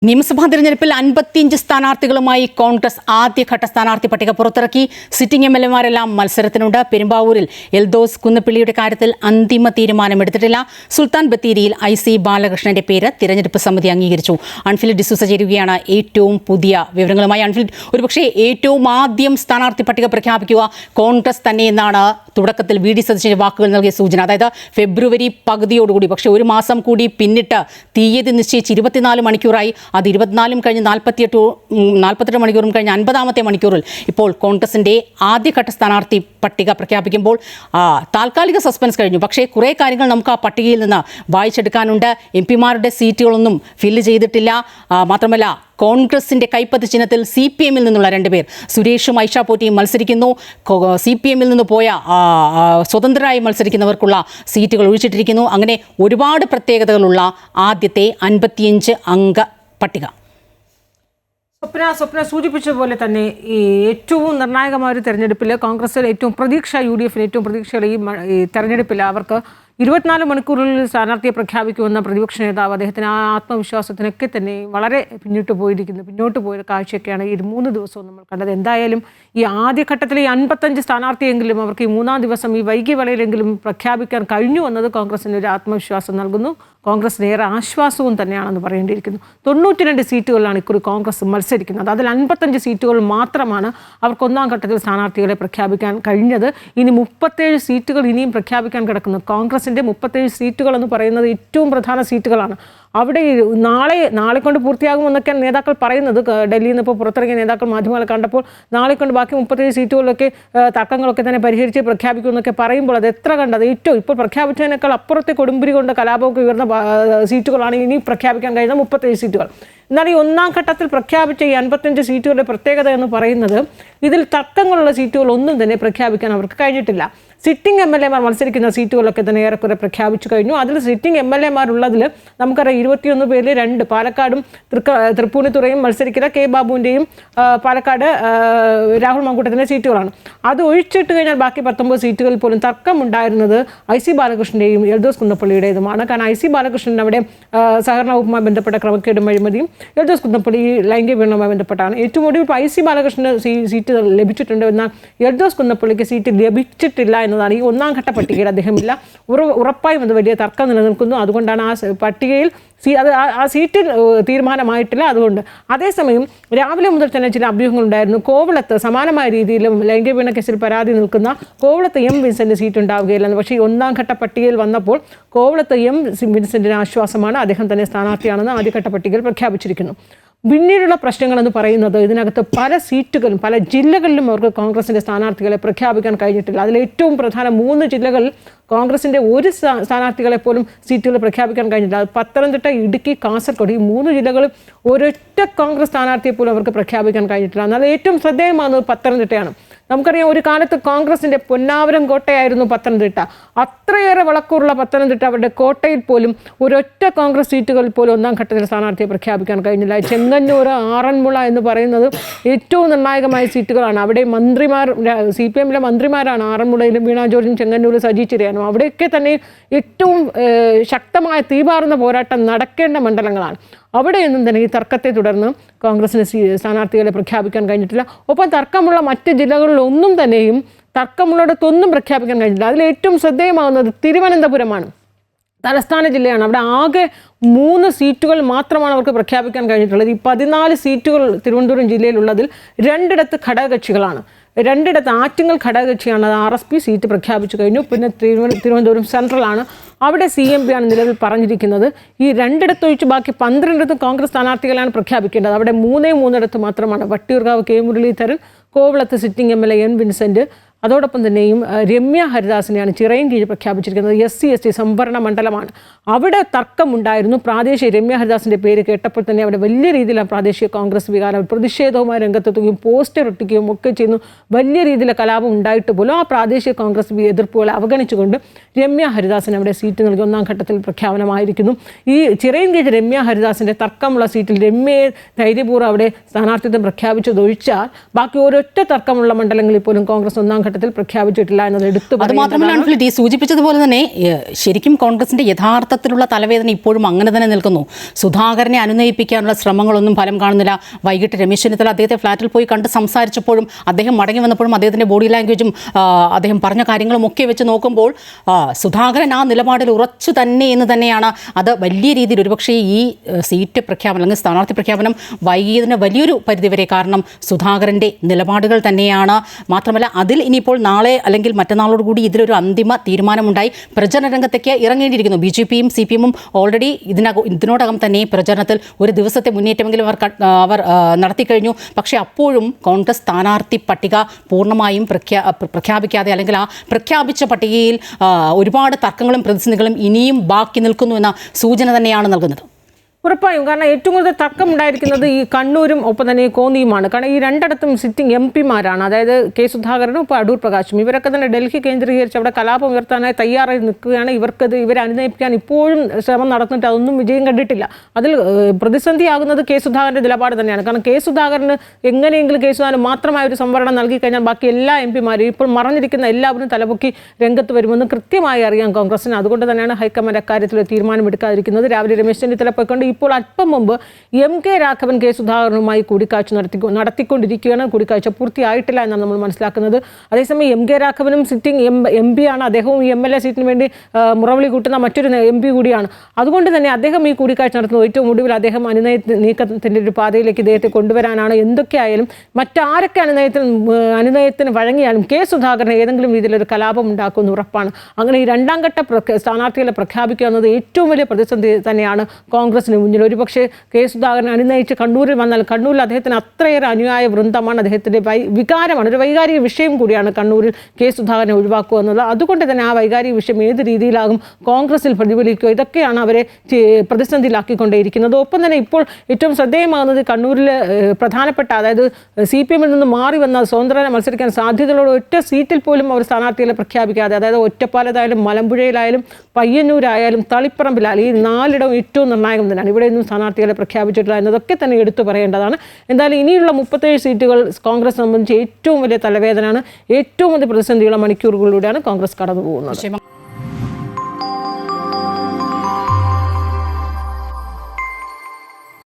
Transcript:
നിയമസഭാ തെരഞ്ഞെടുപ്പിൽ 55 സ്ഥാനാർത്ഥികളുമായി കോൺഗ്രസ് ആദ്യഘട്ട സ്ഥാനാർത്ഥി പട്ടിക പുറത്തിറക്കി. സിറ്റിംഗ് എംഎൽഎമാരെല്ലാം മത്സരത്തിനുണ്ട്. പെരുമ്പാവൂരിൽ എൽദോസ് കുന്നപ്പിള്ളിയുടെ കാര്യത്തിൽ അന്തിമ തീരുമാനമെടുത്തിട്ടില്ല. സുൽത്താൻ ബത്തേരിയിൽ IC ബാലകൃഷ്ണന്റെ പേര് തിരഞ്ഞെടുപ്പ് സമിതി അംഗീകരിച്ചു. അൺഫിൽഡ് ഡിസൂസ ചേരുകയാണ് ഏറ്റവും പുതിയ വിവരങ്ങളുമായി. അൺഫിൽഡ്, ഒരുപക്ഷെ ഏറ്റവും ആദ്യം സ്ഥാനാർത്ഥി പട്ടിക പ്രഖ്യാപിക്കുക കോൺഗ്രസ് തന്നെയെന്നാണ് തുടക്കത്തിൽ VD സതീശന്റെ വാക്കുകൾ നൽകിയ സൂചന. അതായത് ഫെബ്രുവരി പകുതിയോടുകൂടി, പക്ഷേ ഒരു മാസം കൂടി പിന്നിട്ട് തീയതി നിശ്ചയിച്ച് 24 മണിക്കൂറായി. അത് 24 കഴിഞ്ഞ് 48 മണിക്കൂറും കഴിഞ്ഞ് 50-ാമത്തെ മണിക്കൂറിൽ ഇപ്പോൾ കോൺഗ്രസിന്റെ ആദ്യഘട്ട സ്ഥാനാർത്ഥി പട്ടിക പ്രഖ്യാപിക്കുമ്പോൾ താൽക്കാലിക സസ്പെൻസ് കഴിഞ്ഞു. പക്ഷേ കുറേ കാര്യങ്ങൾ നമുക്ക് ആ പട്ടികയിൽ നിന്ന് വായിച്ചെടുക്കാനുണ്ട്. MP-മാരുടെ സീറ്റുകളൊന്നും ഫില്ല് ചെയ്തിട്ടില്ല. മാത്രമല്ല, കോൺഗ്രസിന്റെ കൈപ്പത്തി ചിഹ്നത്തിൽ CPM-ൽ നിന്നുള്ള 2 പേർ, സുരേഷും ഐഷ പോറ്റിയും മത്സരിക്കുന്നു. CPM-ൽ നിന്ന് പോയ സ്വതന്ത്രരായി മത്സരിക്കുന്നവർക്കുള്ള സീറ്റുകൾ ഒഴിച്ചിട്ടിരിക്കുന്നു. അങ്ങനെ ഒരുപാട് പ്രത്യേകതകളുള്ള ആദ്യത്തെ 55 അംഗ പട്ടിക. സ്വപ്ന സൂചിപ്പിച്ച പോലെ തന്നെ ഈ ഏറ്റവും നിർണായകമായ ഒരു തെരഞ്ഞെടുപ്പിൽ കോൺഗ്രസിൽ ഏറ്റവും പ്രതീക്ഷ, UDF-ന് ഏറ്റവും പ്രതീക്ഷയുള്ള ഈ തെരഞ്ഞെടുപ്പിൽ അവർക്ക് 24 മണിക്കൂറിൽ സ്ഥാനാർത്ഥിയെ പ്രഖ്യാപിക്കുമെന്ന പ്രതിപക്ഷ നേതാവ് അദ്ദേഹത്തിന് ആ ആത്മവിശ്വാസത്തിനൊക്കെ തന്നെ വളരെ പിന്നോട്ട് പോയ കാഴ്ചയൊക്കെയാണ് ഈ 3 ദിവസവും നമ്മൾ കണ്ടത്. എന്തായാലും ഈ ആദ്യഘട്ടത്തിൽ ഈ 55 സ്ഥാനാർത്ഥിയെങ്കിലും അവർക്ക് ഈ 3-ാം ദിവസം ഈ വൈകി വേളയിലെങ്കിലും പ്രഖ്യാപിക്കാൻ കഴിഞ്ഞു എന്നത് കോൺഗ്രസിന് ഒരു ആത്മവിശ്വാസം നൽകുന്നു. കോൺഗ്രസിന് ഏറെ ആശ്വാസവും തന്നെയാണെന്ന് പറയേണ്ടിയിരിക്കുന്നു. 92 സീറ്റുകളിലാണ് ഇക്കുറി കോൺഗ്രസ് മത്സരിക്കുന്നത്. അതിൽ 55 സീറ്റുകൾ മാത്രമാണ് അവർക്ക് 1-ാം ഘട്ടത്തിൽ സ്ഥാനാർത്ഥികളെ പ്രഖ്യാപിക്കാൻ കഴിഞ്ഞത്. ഇനി 37 സീറ്റുകൾ ഇനിയും പ്രഖ്യാപിക്കാൻ കിടക്കുന്നു. കോൺഗ്രസിൻ്റെ 37 സീറ്റുകൾ എന്ന് പറയുന്നത് ഏറ്റവും പ്രധാന സീറ്റുകളാണ്. അവിടെ നാളെ കൊണ്ട് പൂർത്തിയാകുമെന്നൊക്കെയാണ് നേതാക്കൾ പറയുന്നത്. ഡൽഹിയിൽ നിന്ന് ഇപ്പോൾ പുറത്തിറങ്ങിയ നേതാക്കൾ മാധ്യമങ്ങളെ കണ്ടപ്പോൾ നാളെ കൊണ്ട് ബാക്കി 37 സീറ്റുകളിലൊക്കെ തർക്കങ്ങളൊക്കെ തന്നെ പരിഹരിച്ച് പ്രഖ്യാപിക്കുമെന്നൊക്കെ പറയുമ്പോൾ അത് എത്ര കണ്ടത് ഏറ്റവും ഇപ്പോൾ പ്രഖ്യാപിച്ചതിനേക്കാൾ അപ്പുറത്തെ കൊടുമ്പിരി കൊണ്ട് കലാപമൊക്കെ ഉയർന്ന സീറ്റുകളാണ് ഇനി പ്രഖ്യാപിക്കാൻ കഴിയുന്ന 37 സീറ്റുകൾ. എന്നാൽ ഈ 1-ാം ഘട്ടത്തിൽ പ്രഖ്യാപിച്ച ഈ 55 സീറ്റുകളുടെ പ്രത്യേകത എന്ന് പറയുന്നത് ഇതിൽ തർക്കങ്ങളുള്ള സീറ്റുകൾ ഒന്നും തന്നെ പ്രഖ്യാപിക്കാൻ അവർക്ക് കഴിഞ്ഞിട്ടില്ല. സിറ്റിംഗ് MLA-മാർ മത്സരിക്കുന്ന സീറ്റുകളൊക്കെ തന്നെ ഏറെക്കുറെ പ്രഖ്യാപിച്ചു കഴിഞ്ഞു. അതിൽ സിറ്റിംഗ് MLA-മാരുള്ളതിൽ നമുക്കറിയാം 21 പേരിൽ 2 പാലക്കാടും തൃപ്പൂണിത്തുറയും മത്സരിക്കുന്ന K ബാബുവിൻ്റെയും പാലക്കാട് രാഹുൽ മാങ്കൂട്ടത്തിൻ്റെ സീറ്റുകളാണ്. അത് ഒഴിച്ചിട്ട് കഴിഞ്ഞാൽ ബാക്കി 19 സീറ്റുകളിൽ പോലും തർക്കമുണ്ടായിരുന്നത് IC ബാലകൃഷ്ണൻ്റെയും എൽദോസ് കുന്നപ്പള്ളിയുടേതുമാണ്. കാരണം IC ബാലകൃഷ്ണൻ അവിടെ സഹകരണ വകുപ്പുമായി ബന്ധപ്പെട്ട ക്രമക്കേടും അഴിമതിയും, എൽദോസ് കുന്നപ്പള്ളി ലൈംഗിക പീഡനവുമായി ബന്ധപ്പെട്ടാണ്. ഏറ്റവും ഒടുവിൽ ഇപ്പോൾ IC ബാലകൃഷ്ണന് സീറ്റ് ലഭിച്ചിട്ടുണ്ട്, എന്നാൽ എൽദോസ് കുന്നപ്പള്ളിക്ക് സീറ്റ് ലഭിച്ചിട്ടില്ല എന്നതാണ് ഈ 1-ാം ഘട്ട പട്ടികയിൽ അദ്ദേഹമില്ല. ഉറപ്പായും അത് വലിയ തർക്കം നിലനിൽക്കുന്നു. അതുകൊണ്ടാണ് ആ പട്ടികയിൽ ആ സീറ്റിൽ തീരുമാനമായിട്ടില്ല. അതുകൊണ്ട് അതേസമയം രാവിലെ മുതൽ തന്നെ ചില അഭ്യൂഹങ്ങളുണ്ടായിരുന്നു. കോവളത്ത് സമാനമായ രീതിയിലും ലൈംഗിക പീഡന കേസിൽ പരാതി നിൽക്കുന്ന കോവളത്ത് M വിൻസെൻ്റ് സീറ്റ് ഉണ്ടാവുകയില്ലെന്ന്. പക്ഷേ ഈ 1-ാം ഘട്ട പട്ടികയിൽ വന്നപ്പോൾ കോവളത്ത് M വിൻസെൻ്റിന് ആശ്വാസമാണ്. അദ്ദേഹം തന്നെ സ്ഥാനാർത്ഥിയാണെന്ന് ആദ്യഘട്ട പട്ടികയിൽ പ്രഖ്യാപിച്ചിരിക്കുന്നു. പിന്നീടുള്ള പ്രശ്നങ്ങളെന്ന് പറയുന്നത് ഇതിനകത്ത് പല സീറ്റുകളും പല ജില്ലകളിലും അവർക്ക് കോൺഗ്രസിൻ്റെ സ്ഥാനാർത്ഥികളെ പ്രഖ്യാപിക്കാൻ കഴിഞ്ഞിട്ടില്ല. അതിൽ ഏറ്റവും പ്രധാന 3 ജില്ലകളിൽ കോൺഗ്രസിൻ്റെ ഒരു സ്ഥാനാർത്ഥികളെ പോലും സീറ്റുകൾ പ്രഖ്യാപിക്കാൻ കഴിഞ്ഞിട്ടില്ല. അത് പത്തനംതിട്ട, ഇടുക്കി, കാസർഗോഡ്, ഈ 3 ജില്ലകളും ഒരൊറ്റ കോൺഗ്രസ് സ്ഥാനാർത്ഥിയെ പോലും അവർക്ക് പ്രഖ്യാപിക്കാൻ കഴിഞ്ഞിട്ടില്ല. എന്നാൽ ഏറ്റവും ശ്രദ്ധേയമാകുന്നത് പത്തനംതിട്ടയാണ്. നമുക്കറിയാം, ഒരു കാലത്ത് കോൺഗ്രസിൻ്റെ പൊന്നാവരം കോട്ടയായിരുന്നു പത്തനംതിട്ട. അത്രയേറെ വളക്കൂറുള്ള പത്തനംതിട്ട, അവരുടെ കോട്ടയിൽ പോലും ഒരൊറ്റ കോൺഗ്രസ് സീറ്റുകളിൽ പോലും 1-ാം ഘട്ടത്തിൽ സ്ഥാനാർത്ഥിയെ പ്രഖ്യാപിക്കാൻ കഴിഞ്ഞില്ല. ചെങ്ങന്നൂർ, ആറന്മുള എന്ന് പറയുന്നത് ഏറ്റവും നിർണായകമായ സീറ്റുകളാണ്. അവിടെ മന്ത്രിമാർ, CPM-ലെ മന്ത്രിമാരാണ് ആറന്മുളയിലും വീണ ജോർജും ചെങ്ങന്നൂരും സജി ചെറിയാനും. അവിടെയൊക്കെ തന്നെ ഏറ്റവും ശക്തമായ തീപാറുന്ന പോരാട്ടം നടക്കേണ്ട മണ്ഡലങ്ങളാണ്. അവിടെയൊന്നും തന്നെ ഈ തർക്കത്തെ തുടർന്ന് കോൺഗ്രസിന് സ്ഥാനാർത്ഥികളെ പ്രഖ്യാപിക്കാൻ കഴിഞ്ഞിട്ടില്ല. ഒപ്പം തർക്കമുള്ള മറ്റ് ജില്ലകളിലൊന്നും തന്നെയും തർക്കമുള്ളിടത്തൊന്നും പ്രഖ്യാപിക്കാൻ കഴിഞ്ഞിട്ടില്ല. അതിൽ ഏറ്റവും ശ്രദ്ധേയമാകുന്നത് തിരുവനന്തപുരമാണ്. തലസ്ഥാന ജില്ലയാണ്. അവിടെ ആകെ 3 സീറ്റുകൾ മാത്രമാണ് അവർക്ക് പ്രഖ്യാപിക്കാൻ കഴിഞ്ഞിട്ടുള്ളത്. ഈ 14 സീറ്റുകൾ തിരുവനന്തപുരം ജില്ലയിലുള്ളതിൽ 2ഇടത്ത് ഘടകകക്ഷികളാണ്. 2ഇടത്ത് ആറ്റിങ്ങൽ ഘടകകക്ഷിയാണ്. അത് RSP സീറ്റ് പ്രഖ്യാപിച്ചു കഴിഞ്ഞു. പിന്നെ തിരുവനന്തപുരം സെൻട്രലാണ്. അവിടെ CMP ആണ് നിലവിൽ പറഞ്ഞിരിക്കുന്നത്. ഈ 2ഇടത്തൊഴിച്ച് ബാക്കി 12ഇടത്തും കോൺഗ്രസ് സ്ഥാനാർത്ഥികളാണ് പ്രഖ്യാപിക്കേണ്ടത്. അവിടെ 3 മാത്രമാണ്. വട്ടിയൂർക്കാവ് K മുരളീധരൻ, കോവളത്ത് സിറ്റിംഗ് MLA N വിൻസെൻ്റ്, അതോടൊപ്പം തന്നെയും രമ്യ ഹരിദാസിനെയാണ് ചിറയൻകീഴ് പ്രഖ്യാപിച്ചിരിക്കുന്നത്. SC/ST സംവരണ മണ്ഡലമാണ്. അവിടെ തർക്കമുണ്ടായിരുന്നു. രമ്യ ഹരിദാസിൻ്റെ പേര് കേട്ടപ്പോൾ തന്നെ അവിടെ വലിയ രീതിയിലാണ് പ്രാദേശിക കോൺഗ്രസ് വികാരം, പ്രതിഷേധവുമായി രംഗത്തെത്തുകയും പോസ്റ്റർ ഒട്ടിക്കുകയും ഒക്കെ ചെയ്യുന്നു. വലിയ രീതിയിലെ കലാപം ഉണ്ടായിട്ട് പോലും ആ പ്രാദേശിക കോൺഗ്രസ് എതിർപ്പുകളെ അവഗണിച്ചുകൊണ്ട് രമ്യ ഹരിദാസിന് അവിടെ സീറ്റ് നൽകി 1-ാം ഘട്ടത്തിൽ പ്രഖ്യാപനമായിരിക്കുന്നു. ഈ ചിറയൻകീഴ് രമ്യ ഹരിദാസിൻ്റെ തർക്കമുള്ള സീറ്റിൽ രമ്യയെ ധൈര്യപൂർവ്വം അവിടെ സ്ഥാനാർത്ഥിത്വം പ്രഖ്യാപിച്ചതൊഴിച്ചാൽ ബാക്കി ഒരൊറ്റ തർക്കമുള്ള മണ്ഡലങ്ങളിൽ പോലും കോൺഗ്രസ് 1-ാം ഘട്ടത്തിൽ പ്രഖ്യാപിച്ചിട്ടില്ല എന്നത് എടുത്തു അത് മാത്രമല്ല അൺഫിലിറ്റ് ഈ സൂചിപ്പിച്ചതുപോലെ തന്നെ ശരിക്കും കോൺഗ്രസിന്റെ യഥാർത്ഥത്തിലുള്ള തലവേദന ഇപ്പോഴും അങ്ങനെ തന്നെ നിൽക്കുന്നു. സുധാകരനെ അനുനയിപ്പിക്കാനുള്ള ശ്രമങ്ങളൊന്നും ഫലം കാണുന്നില്ല. വൈകിട്ട് രമേശ് ചെന്നിത്തല അദ്ദേഹത്തെ ഫ്ലാറ്റിൽ പോയി കണ്ട് സംസാരിച്ചപ്പോഴും അദ്ദേഹം മടങ്ങി വന്നപ്പോഴും അദ്ദേഹത്തിന്റെ ബോഡി ലാംഗ്വേജും അദ്ദേഹം പറഞ്ഞ കാര്യങ്ങളും ഒക്കെ വെച്ച് നോക്കുമ്പോൾ സുധാകരൻ ആ നിലപാടിൽ ഉറച്ചു തന്നെ എന്ന് തന്നെയാണ്. അത് വലിയ രീതിയിൽ ഒരുപക്ഷേ ഈ സീറ്റ് പ്രഖ്യാപനം അല്ലെങ്കിൽ സ്ഥാനാർത്ഥി പ്രഖ്യാപനം വൈകിയതിന് വലിയൊരു പരിധിവരെ കാരണം സുധാകരൻ്റെ നിലപാടുകൾ തന്നെയാണ്. മാത്രമല്ല അതിൽ ഇനിയിപ്പോൾ നാളെ അല്ലെങ്കിൽ മറ്റന്നാളോടുകൂടി ഇതിലൊരു അന്തിമ തീരുമാനമുണ്ടായി പ്രചരണ രംഗത്തേക്ക് ഇറങ്ങേണ്ടിയിരിക്കുന്നു. BJPയും CPM ഓൾറെഡി ഇതിനോടകം തന്നെ പ്രചരണത്തിൽ ഒരു ദിവസത്തെ മുന്നേറ്റമെങ്കിലും അവർ നടത്തിക്കഴിഞ്ഞു. പക്ഷേ അപ്പോഴും കോൺഗ്രസ് സ്ഥാനാർത്ഥി പട്ടിക പൂർണ്ണമായും പ്രഖ്യാപിക്കാതെ അല്ലെങ്കിൽ ആ പ്രഖ്യാപിച്ച പട്ടികയിൽ ഒരുപാട് തർക്കങ്ങളും പ്രതിസന്ധികളും ഇനിയും ബാക്കി നിൽക്കുന്നു എന്ന സൂചന തന്നെയാണ് നൽകുന്നത്. ഉറപ്പായും. കാരണം ഏറ്റവും കൂടുതൽ തർക്കം ഉണ്ടായിരിക്കുന്നത് ഈ കണ്ണൂരും ഒപ്പം തന്നെ കോന്നിയുമാണ്. കാരണം ഈ രണ്ടിടത്തും സിറ്റിംഗ് MP-മാരാണ്. അതായത് കെ സുധാകരനും ഇപ്പോൾ അടൂർ പ്രകാശും. ഇവരൊക്കെ തന്നെ ഡൽഹി കേന്ദ്രീകരിച്ച് അവിടെ കലാപം ഉയർത്താനായി തയ്യാറായി നിൽക്കുകയാണ്. ഇവരെ അനുനയിപ്പിക്കാൻ ഇപ്പോഴും ശ്രമം നടന്നിട്ട് അതൊന്നും വിജയം കണ്ടിട്ടില്ല. അതിൽ പ്രതിസന്ധിയാകുന്നത് കെ സുധാകരൻ്റെ നിലപാട് തന്നെയാണ്. കാരണം കെ സുധാകരന് എങ്ങനെയെങ്കിലും കെ സുധാകരന് മാത്രമായ ഒരു സംവരണം നൽകി കഴിഞ്ഞാൽ ബാക്കി എല്ലാ MP-മാരും ഇപ്പോൾ മറഞ്ഞിരിക്കുന്ന എല്ലാവരും തലപൊക്കി രംഗത്ത് വരുമെന്ന് കൃത്യമായി അറിയാം കോൺഗ്രസിന്. അതുകൊണ്ട് തന്നെയാണ് ഹൈക്കമാൻഡ് അക്കാര്യത്തിൽ തീരുമാനമെടുക്കാതിരിക്കുന്നത്. രാവിലെ രമേശ് ചെന്നിത്തല പോയിക്കൊണ്ട് ഇപ്പോൾ അല്പം മുമ്പ് MK രാഘവൻ കെ സുധാകരനുമായി കൂടിക്കാഴ്ച നടത്തിക്കൊണ്ടിരിക്കുകയാണ്. കൂടിക്കാഴ്ച പൂർത്തിയായിട്ടില്ല എന്നാണ് നമ്മൾ മനസ്സിലാക്കുന്നത്. അതേസമയം MK രാഘവനും സിറ്റിംഗ് MP ആണ്. അദ്ദേഹവും ഈ MLA സീറ്റിന് വേണ്ടി മുറവിളി കൂട്ടുന്ന മറ്റൊരു MP കൂടിയാണ്. അതുകൊണ്ട് തന്നെ അദ്ദേഹം ഈ കൂടിക്കാഴ്ച നടത്തുന്നത് ഏറ്റവും ഒടുവിൽ അദ്ദേഹം അനുനയ നീക്കത്തിൻ്റെ ഒരു പാതയിലേക്ക് ഇദ്ദേഹത്തെ കൊണ്ടുവരാനാണ്. എന്തൊക്കെയായാലും മറ്റാരൊക്കെ അനുനയത്തിന് വഴങ്ങിയാലും കെ സുധാകരൻ ഏതെങ്കിലും രീതിയിലൊരു കലാപം ഉണ്ടാക്കുമെന്ന് ഉറപ്പാണ്. അങ്ങനെ ഈ രണ്ടാം ഘട്ട സ്ഥാനാർത്ഥികളെ പ്രഖ്യാപിക്കുക എന്നത് ഏറ്റവും വലിയ പ്രതിസന്ധി തന്നെയാണ് കോൺഗ്രസിന് മുന്നിൽ. ഒരുപക്ഷെ കെ സുധാകരൻ അനുനയിച്ച് കണ്ണൂരിൽ വന്നാൽ കണ്ണൂരിൽ അദ്ദേഹത്തിന് അത്രയേറെ അനുയായ വൃന്ദമാണ്. അദ്ദേഹത്തിൻ്റെ വികാരമാണ്, ഒരു വൈകാരിക വിഷയം കൂടിയാണ് കണ്ണൂരിൽ കെ സുധാകരനെ ഒഴിവാക്കുക എന്നുള്ളത്. അതുകൊണ്ട് തന്നെ ആ വൈകാരിക വിഷയം ഏത് രീതിയിലാകും കോൺഗ്രസിൽ പ്രതിഫലിക്കുക, ഇതൊക്കെയാണ് അവരെ പ്രതിസന്ധിയിലാക്കിക്കൊണ്ടേയിരിക്കുന്നത്. ഒപ്പം തന്നെ ഇപ്പോൾ ഏറ്റവും ശ്രദ്ധേയമാകുന്നത് കണ്ണൂരിൽ പ്രധാനപ്പെട്ട അതായത് CPM-ൽ നിന്ന് മാറി വന്ന സ്വതന്ത്രനെ മത്സരിക്കാൻ സാധ്യതയുള്ള ഒറ്റ സീറ്റിൽ പോലും അവർ സ്ഥാനാർത്ഥികളെ പ്രഖ്യാപിക്കാതെ, അതായത് ഒറ്റപ്പാലത്തായാലും മലമ്പുഴയിലായാലും പയ്യന്നൂരായാലും തളിപ്പറമ്പിലായാലും ഈ 4 ഇടവും ഏറ്റവും നിർണായകം തന്നെയാണ്. ഇവിടെ ഒന്നും സ്ഥാനാർത്ഥികളെ പ്രഖ്യാപിച്ചിട്ടില്ല എന്നതൊക്കെ തന്നെ എടുത്തു പറയേണ്ടതാണ്. എന്തായാലും ഇനിയുള്ള 37 സീറ്റുകൾ കോൺഗ്രസ് സംബന്ധിച്ച് ഏറ്റവും വലിയ തലവേദനയാണ്. ഏറ്റവും വലിയ പ്രതിസന്ധിയുള്ള മണിക്കൂറുകളിലൂടെയാണ് കോൺഗ്രസ് കടന്നു പോകുന്നത്.